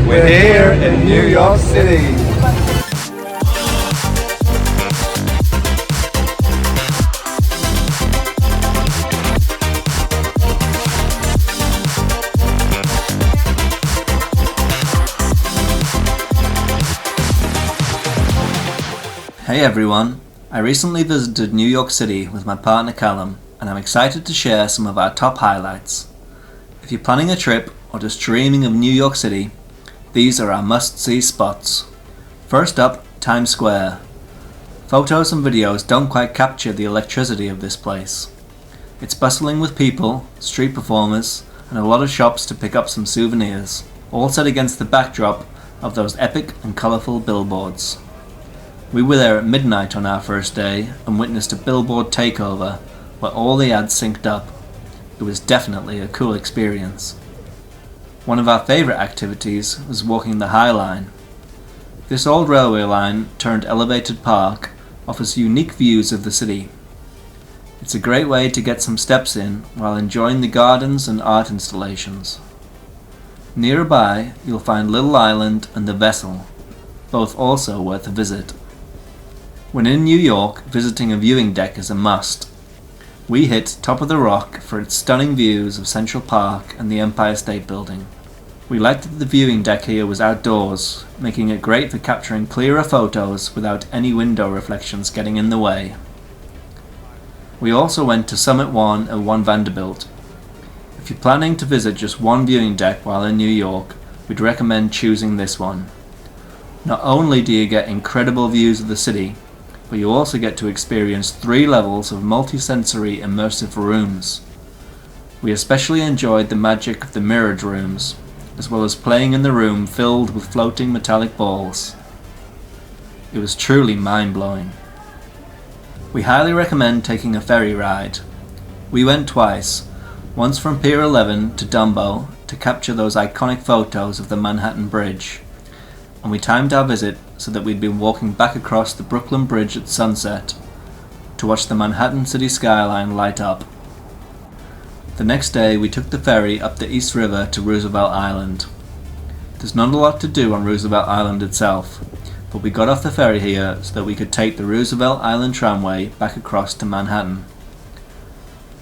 We're here in New York City. Hey everyone, I recently visited New York City with my partner Callum, and I'm excited to share some of our top highlights. If you're planning a trip or just dreaming of New York City, these are our must-see spots. First up, Times Square. Photos and videos don't quite capture the electricity of this place. It's bustling with people, street performers, and a lot of shops to pick up some souvenirs, all set against the backdrop of those epic and colourful billboards. We were there at midnight on our first day and witnessed a billboard takeover where all the ads synced up. It was definitely a cool experience. One of our favourite activities was walking the High Line. This old railway line turned elevated park offers unique views of the city. It's a great way to get some steps in while enjoying the gardens and art installations. Nearby you'll find Little Island and the Vessel, both also worth a visit. When in New York, visiting a viewing deck is a must. We hit Top of the Rock for its stunning views of Central Park and the Empire State Building. We liked that the viewing deck here was outdoors, making it great for capturing clearer photos without any window reflections getting in the way. We also went to Summit 1 at 1 Vanderbilt. If you're planning to visit just one viewing deck while in New York, we'd recommend choosing this one. Not only do you get incredible views of the city, but you also get to experience 3 levels of multi-sensory immersive rooms. We especially enjoyed the magic of the mirrored rooms, as well as playing in the room filled with floating metallic balls. It was truly mind-blowing. We highly recommend taking a ferry ride. We went twice, once from Pier 11 to DUMBO to capture those iconic photos of the Manhattan Bridge, and we timed our visit so that we'd be walking back across the Brooklyn Bridge at sunset to watch the Manhattan city skyline light up. The next day we took the ferry up the East River to Roosevelt Island. There's not a lot to do on Roosevelt Island itself, but we got off the ferry here so that we could take the Roosevelt Island Tramway back across to Manhattan.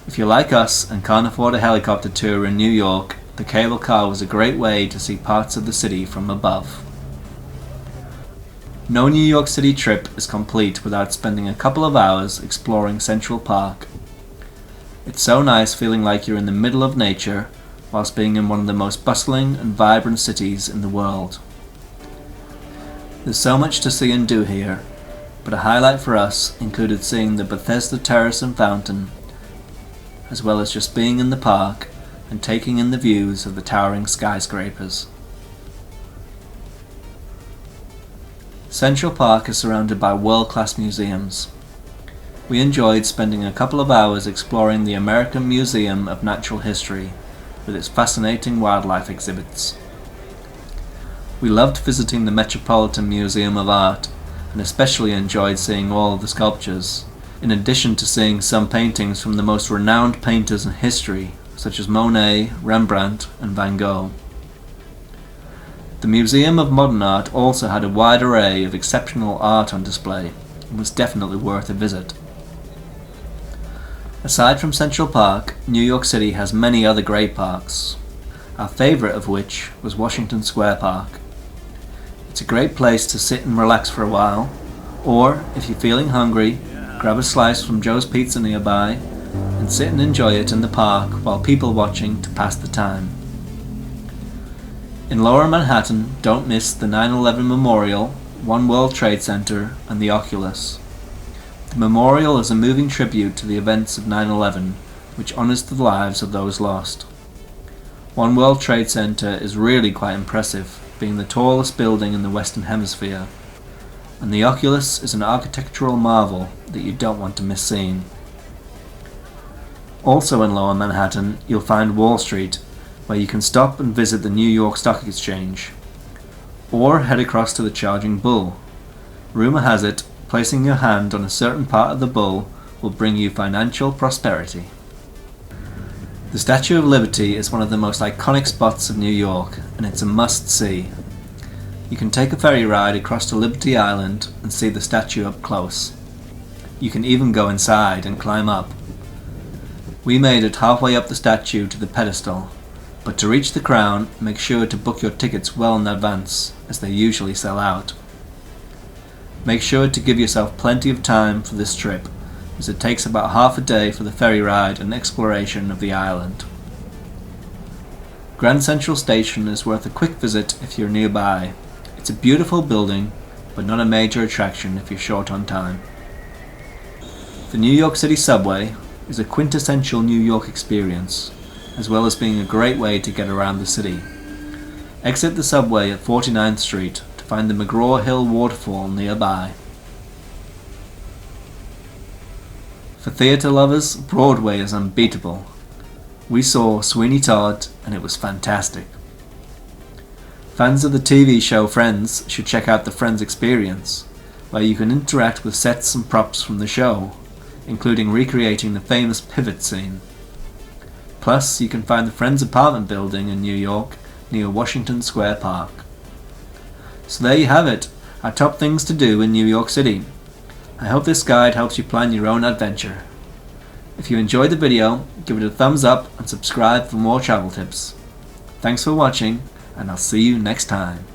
If you're like us and can't afford a helicopter tour in New York, the cable car was a great way to see parts of the city from above. No New York City trip is complete without spending a couple of hours exploring Central Park. It's so nice feeling like you're in the middle of nature whilst being in one of the most bustling and vibrant cities in the world. There's so much to see and do here, but a highlight for us included seeing the Bethesda Terrace and Fountain, as well as just being in the park and taking in the views of the towering skyscrapers. Central Park is surrounded by world-class museums. We enjoyed spending a couple of hours exploring the American Museum of Natural History with its fascinating wildlife exhibits. We loved visiting the Metropolitan Museum of Art and especially enjoyed seeing all of the sculptures, in addition to seeing some paintings from the most renowned painters in history such as Monet, Rembrandt and Van Gogh. The Museum of Modern Art also had a wide array of exceptional art on display and was definitely worth a visit. Aside from Central Park, New York City has many other great parks, our favourite of which was Washington Square Park. It's a great place to sit and relax for a while, or if you're feeling hungry, grab a slice from Joe's Pizza nearby and sit and enjoy it in the park while people watching to pass the time. In Lower Manhattan, don't miss the 9/11 Memorial, One World Trade Center and the Oculus. The memorial is a moving tribute to the events of 9/11, which honors the lives of those lost. One World Trade Center is really quite impressive, being the tallest building in the Western Hemisphere, and the Oculus is an architectural marvel that you don't want to miss seeing. Also in Lower Manhattan, you'll find Wall Street, where you can stop and visit the New York Stock Exchange, or head across to the Charging Bull. Rumor has it, placing your hand on a certain part of the bull will bring you financial prosperity. The Statue of Liberty is one of the most iconic spots of New York, and it's a must-see. You can take a ferry ride across to Liberty Island and see the statue up close. You can even go inside and climb up. We made it halfway up the statue to the pedestal, but to reach the crown, make sure to book your tickets well in advance, as they usually sell out. Make sure to give yourself plenty of time for this trip, as it takes about half a day for the ferry ride and exploration of the island. Grand Central Station is worth a quick visit if you're nearby. It's a beautiful building, but not a major attraction if you're short on time. The New York City subway is a quintessential New York experience, as well as being a great way to get around the city. Exit the subway at 49th Street to find the McGraw-Hill Waterfall nearby. For theatre lovers, Broadway is unbeatable. We saw Sweeney Todd and it was fantastic. Fans of the TV show Friends should check out the Friends Experience, where you can interact with sets and props from the show, including recreating the famous pivot scene. Plus, you can find the Friends apartment building in New York near Washington Square Park. So there you have it, our top things to do in New York City. I hope this guide helps you plan your own adventure. If you enjoyed the video, give it a thumbs up and subscribe for more travel tips. Thanks for watching, and I'll see you next time.